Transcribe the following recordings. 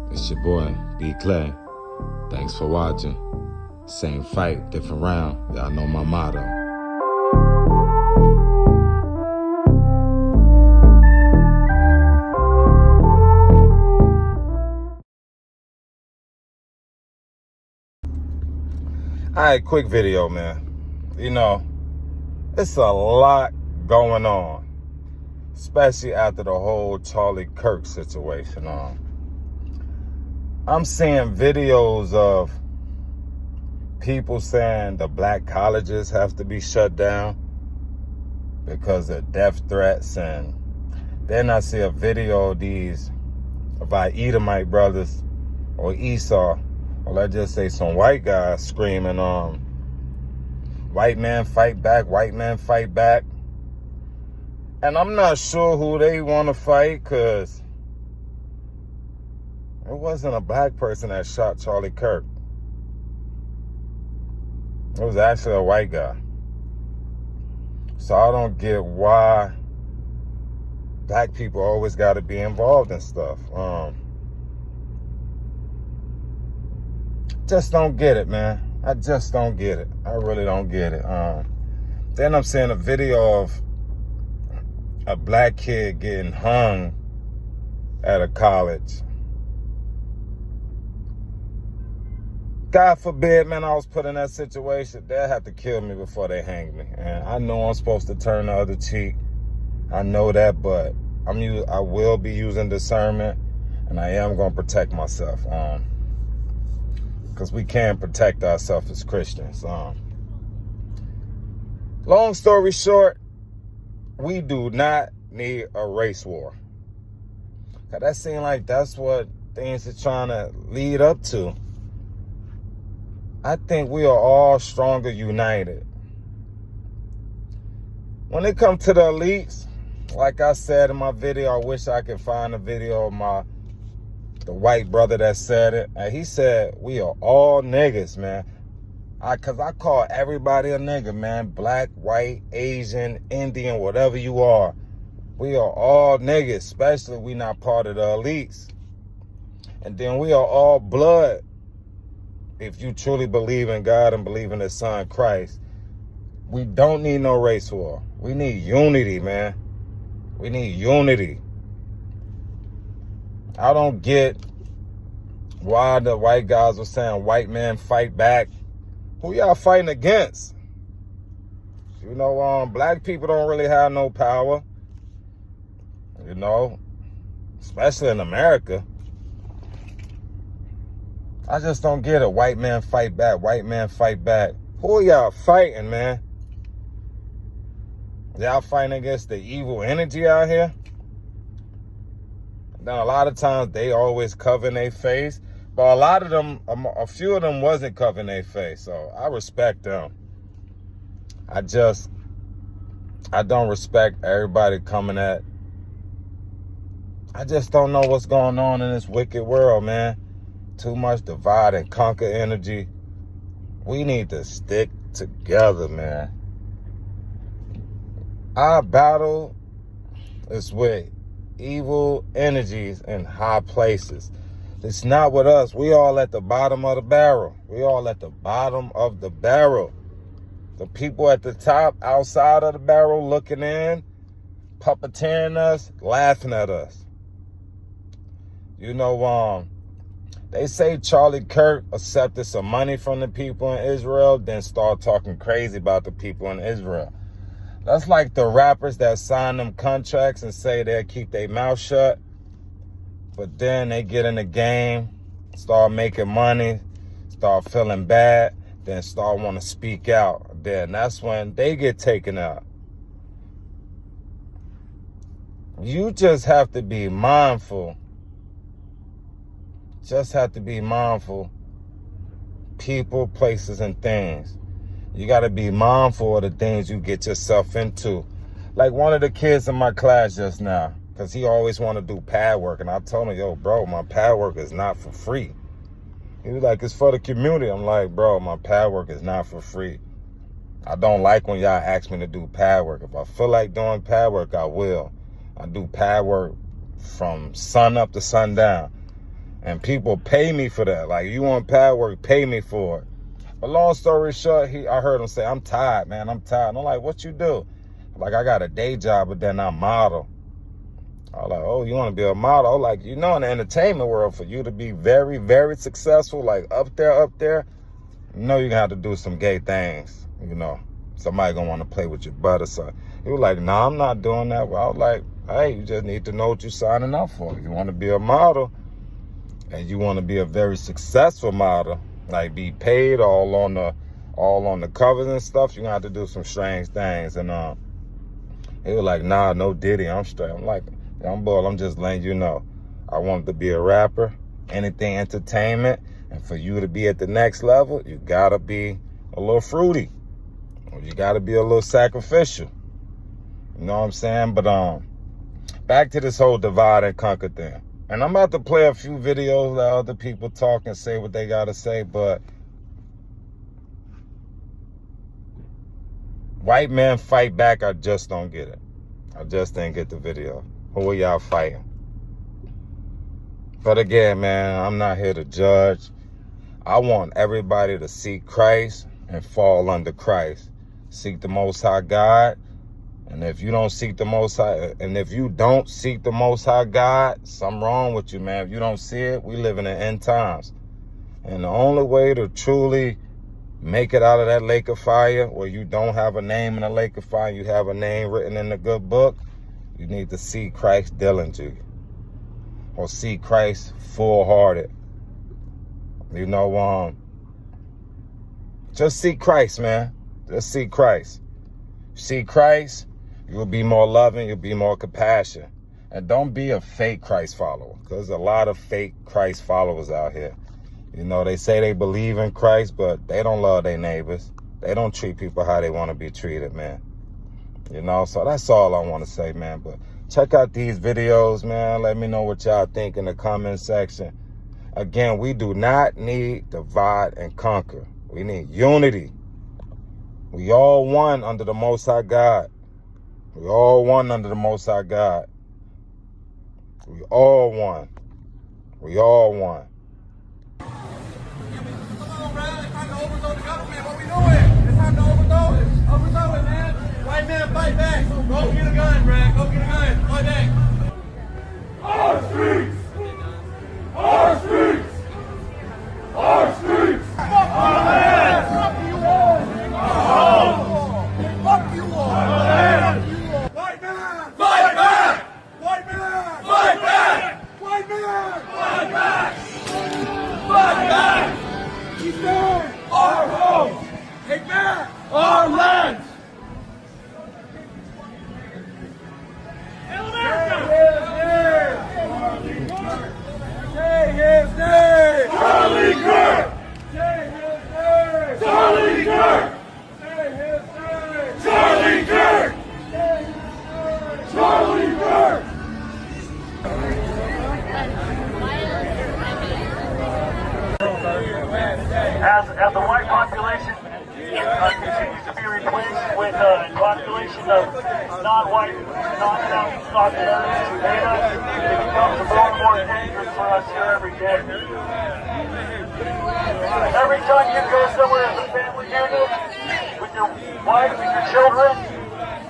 It's your boy, B. Clay. Thanks for watching. Same fight, different round. Y'all know my motto. Alright, quick video, man. You know, it's a lot going on, especially after the whole Charlie Kirk situation. I'm seeing videos of people saying the black colleges have to be shut down because of death threats, and then I see a video of our Edomite brothers or Esau, or let's just say some white guys screaming, white man fight back, white man fight back. And I'm not sure who they want to fight, because it wasn't a black person that shot Charlie Kirk. It was actually a white guy. So I don't get why black people always got to be involved in stuff. Just don't get it, man. I just don't get it. I really don't get it. Then I'm seeing a video of a black kid getting hung at a college. God forbid, man, I was put in that situation. They'll have to kill me before they hang me. And I know I'm supposed to turn the other cheek. I know that, but I will be using discernment, and I am going to protect myself. Because we can protect ourselves as Christians. Long story short, we do not need a race war. Cause that seems like that's what things are trying to lead up to. I think we are all stronger united. When it comes to the elites, like I said in my video, I wish I could find a video of the white brother that said it. And he said, we are all niggas, man. Cause I call everybody a nigga, man. Black, white, Asian, Indian, whatever you are. We are all niggas, especially we not part of the elites. And then we are all blood. If you truly believe in God and believe in his son, Christ, we don't need no race war. We need unity, man. We need unity. I don't get why the white guys were saying white men fight back. Who y'all fighting against? You know, black people don't really have no power. You know, especially in America. I just don't get it. White man fight back. White man fight back. Who y'all fighting, man? Y'all fighting against the evil energy out here? Now, a lot of times they always cover their face, but a lot of them, a few of them wasn't covering their face. So I respect them. I don't respect everybody coming at. I just don't know what's going on in this wicked world, man. Too much divide and conquer energy. We need to stick together, man. Our battle is with evil energies in high places. It's not with us. We all at the bottom of the barrel. We all at the bottom of the barrel. The people at the top, outside of the barrel, looking in, puppeteering us, laughing at us. You know, they say Charlie Kirk accepted some money from the people in Israel, then start talking crazy about the people in Israel. That's like the rappers that sign them contracts and say they'll keep their mouth shut, but then they get in the game, start making money, start feeling bad, then start wanting to speak out. Then that's when they get taken out. You just have to be mindful. Just have to be mindful. People, places, and things. You got to be mindful of the things you get yourself into. Like one of the kids in my class just now, because he always want to do pad work. And I told him, yo, bro, my pad work is not for free. He was like, it's for the community. I'm like, bro, my pad work is not for free. I don't like when y'all ask me to do pad work. If I feel like doing pad work, I will. I do pad work from sun up to sundown. And people pay me for that. Like, you want pad work, pay me for it. But long story short, I heard him say, I'm tired, man, I'm tired. And I'm like, what you do? Like, I got a day job, but then I model. I was like, oh, you want to be a model? I'm like, in the entertainment world, for you to be very, very successful, like up there, you're going to have to do some gay things, Somebody going to want to play with your butt or something. He was like, nah, I'm not doing that. Well, I was like, hey, you just need to know what you're signing up for. If you want to be a model and you want to be a very successful model, like be paid all on the covers and stuff, you're going to have to do some strange things. And he was like, nah, no Diddy, I'm straight. I'm like, I'm bored. I'm just letting you know. I wanted to be a rapper, anything entertainment. And for you to be at the next level, you got to be a little fruity. Or you got to be a little sacrificial. You know what I'm saying? But back to this whole divide and conquer thing. And I'm about to play a few videos that other people talk and say what they got to say. But white men fight back. I just don't get it. I just didn't get the video. Who are y'all fighting? But again, man, I'm not here to judge. I want everybody to seek Christ and fall under Christ. Seek the Most High God. And if you don't seek the Most High, and if you don't seek the Most High God, something wrong with you, man. If you don't see it, we live in the end times. And the only way to truly make it out of that lake of fire, where you don't have a name in the lake of fire, you have a name written in the good book, you need to see Christ diligently, or see Christ full-hearted. Just seek Christ, man. Just seek Christ. See Christ, you'll be more loving, you'll be more compassionate. And don't be a fake Christ follower, because there's a lot of fake Christ followers out here. They say they believe in Christ, but they don't love their neighbors. They don't treat people how they want to be treated, man. So that's all I want to say, man. But check out these videos, man. Let me know what y'all think in the comment section. Again, we do not need divide and conquer. We need unity. We all one under the Most High God. We all one under the Most High God. We all one. We all one. Come on, Brad. It's time to overthrow the government. What we doing? It's time to overthrow it. Overthrow it, man. White man, fight back. Go get a gun, Brad. Go get a gun. Fight back. Our streets! Our streets! Our streets! Our land! Fuck you all! Fuck you all! Our land! White man! Fight back! White man! Fight back! White man! Fight back! Fight back! Defend our homes! Take back our land! Say his name! Charlie Kirk! Say his name! Charlie Kirk! Say his name! Charlie Kirk! Say his name! Charlie Kirk! As the white population continues to be replaced with a population of non-white, non-Caucasian data, it becomes more and more dangerous for us here every day. Every time you go somewhere as a family unit, with your wife and your children,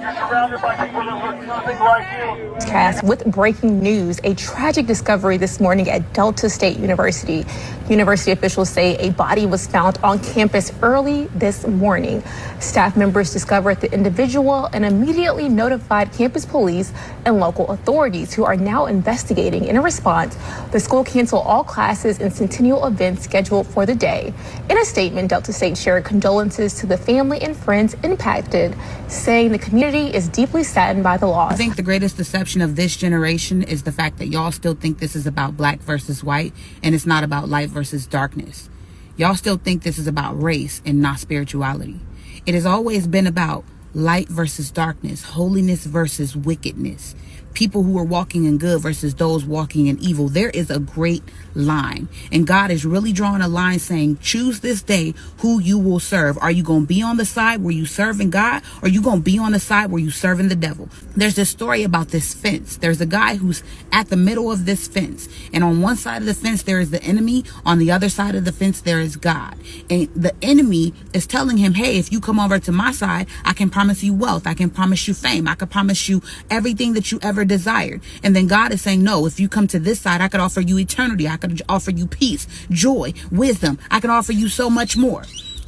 you're surrounded by people that look nothing like you. Cast with breaking news, a tragic discovery this morning at Delta State University. University officials say a body was found on campus early this morning. Staff members discovered the individual and immediately notified campus police and local authorities, who are now investigating. In a response, the school canceled all classes and centennial events scheduled for the day. In a statement, Delta State shared condolences to the family and friends impacted, saying the community is deeply saddened by the loss. I think the greatest deception of this generation is the fact that y'all still think this is about black versus white, and it's not about light versus darkness. Y'all still think this is about race and not spirituality. It has always been about light versus darkness, holiness versus wickedness. people who are walking in good versus those walking in evil. There is a great line. And God is really drawing a line saying, choose this day who you will serve. Are you going to be on the side where you serving God? Or are you going to be on the side where you serving the devil? There's this story about this fence. There's a guy who's at the middle of this fence. And on one side of the fence, there is the enemy. On the other side of the fence, there is God. And the enemy is telling him, hey, if you come over to my side, I can promise you wealth. I can promise you fame. I can promise you everything that you ever desired. And then God is saying, no, if you come to this side, I could offer you eternity. I could offer you peace, joy, wisdom. I can offer you so much more.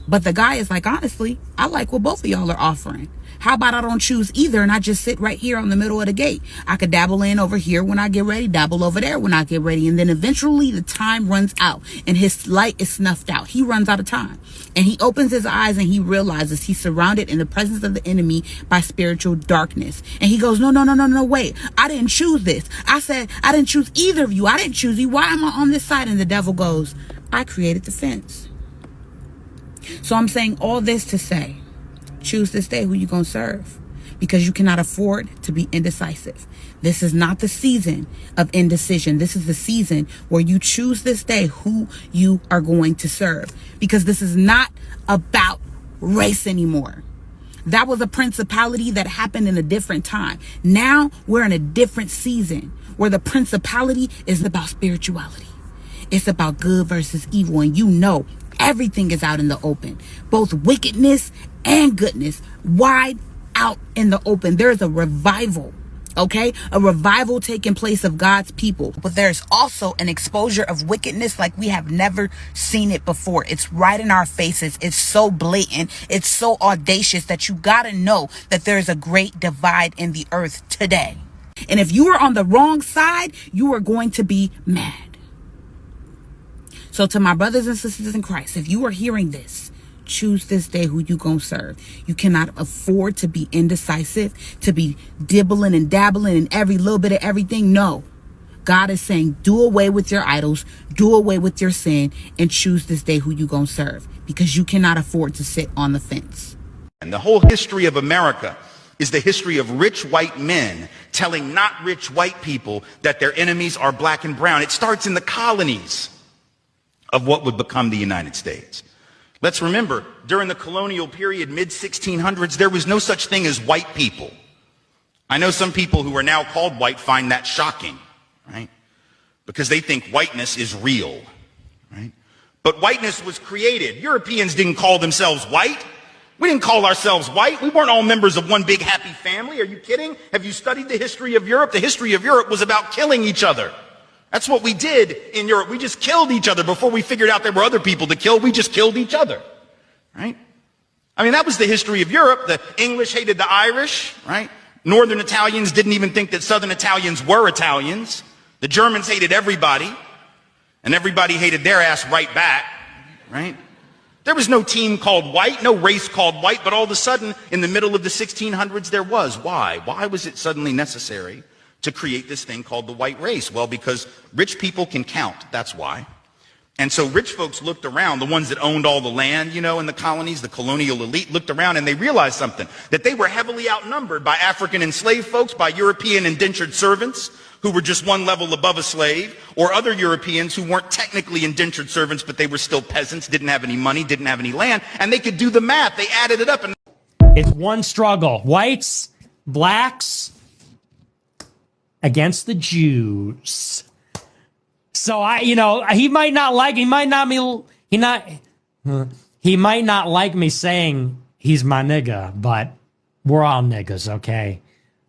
But the guy is like, honestly, I like what both of y'all are offering. How about I don't choose either and I just sit right here on the middle of the gate? I could dabble in over here when I get ready, dabble over there when I get ready. And then eventually the time runs out and his light is snuffed out. He runs out of time and he opens his eyes and he realizes he's surrounded in the presence of the enemy by spiritual darkness. And he goes, no, wait. I didn't choose this. I said, I didn't choose either of you. I didn't choose you. Why am I on this side? And the devil goes, I created the fence. So I'm saying all this to say, choose this day who you're going to serve, because you cannot afford to be indecisive. This is not the season of indecision. This is the season where you choose this day who you are going to serve, because this is not about race anymore. That was a principality that happened in a different time. Now we're in a different season where the principality is about spirituality. It's about good versus evil. And you know, everything is out in the open, both wickedness and goodness, wide out in the open. There is a revival, okay? A revival taking place of God's people. But there's also an exposure of wickedness like we have never seen it before. It's right in our faces. It's so blatant. It's so audacious that you gotta know that there's a great divide in the earth today. And if you are on the wrong side, you are going to be mad. So to my brothers and sisters in Christ, if you are hearing this, choose this day who you gonna serve. You cannot afford to be indecisive, to be dibbling and dabbling in every little bit of everything. No. God is saying, do away with your idols, do away with your sin, and choose this day who you gonna serve, because you cannot afford to sit on the fence. And the whole history of America is the history of rich white men telling not rich white people that their enemies are black and brown. It starts in the colonies of what would become the United States. Let's remember, during the colonial period, mid-1600s, there was no such thing as white people. I know some people who are now called white find that shocking, right? Because they think whiteness is real, right? But whiteness was created. Europeans didn't call themselves white. We didn't call ourselves white. We weren't all members of one big happy family. Are you kidding? Have you studied the history of Europe? The history of Europe was about killing each other. That's what we did in Europe. We just killed each other before we figured out there were other people to kill. We just killed each other, right? I mean, that was the history of Europe. The English hated the Irish, right? Northern Italians didn't even think that Southern Italians were Italians. The Germans hated everybody, and everybody hated their ass right back, right? There was no team called white, no race called white, but all of a sudden, in the middle of the 1600s, there was. Why? Why was it suddenly necessary to create this thing called the white race? Well, because rich people can count, that's why. And so rich folks looked around, the ones that owned all the land, you know, in the colonies, the colonial elite looked around and they realized something, that they were heavily outnumbered by African enslaved folks, by European indentured servants who were just one level above a slave, or other Europeans who weren't technically indentured servants, but they were still peasants, didn't have any money, didn't have any land, and they could do the math. They added it up. And it's one struggle. Whites, blacks, against the Jews. So he might not like me saying he's my nigga, but we're all niggas, okay?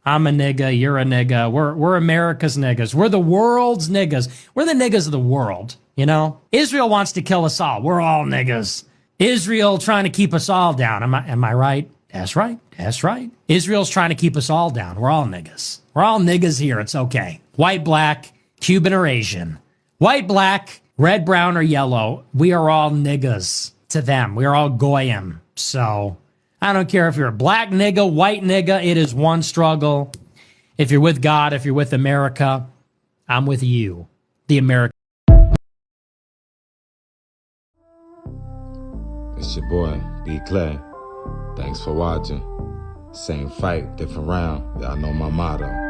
I'm a nigga, you're a nigga, we're America's niggas, we're the world's niggas, we're the niggas of the world, you know? Israel wants to kill us all, we're all niggas. Israel trying to keep us all down, am I right? That's right. That's right. Israel's trying to keep us all down. We're all niggas. We're all niggas here. It's okay. White, black, Cuban or Asian. White, black, red, brown, or yellow. We are all niggas to them. We are all goyim. So I don't care if you're a black nigga, white nigga. It is one struggle. If you're with God, if you're with America, I'm with you, the American. It's your boy, B. Clay. Thanks for watching. Same fight, different round. Y'all know my motto.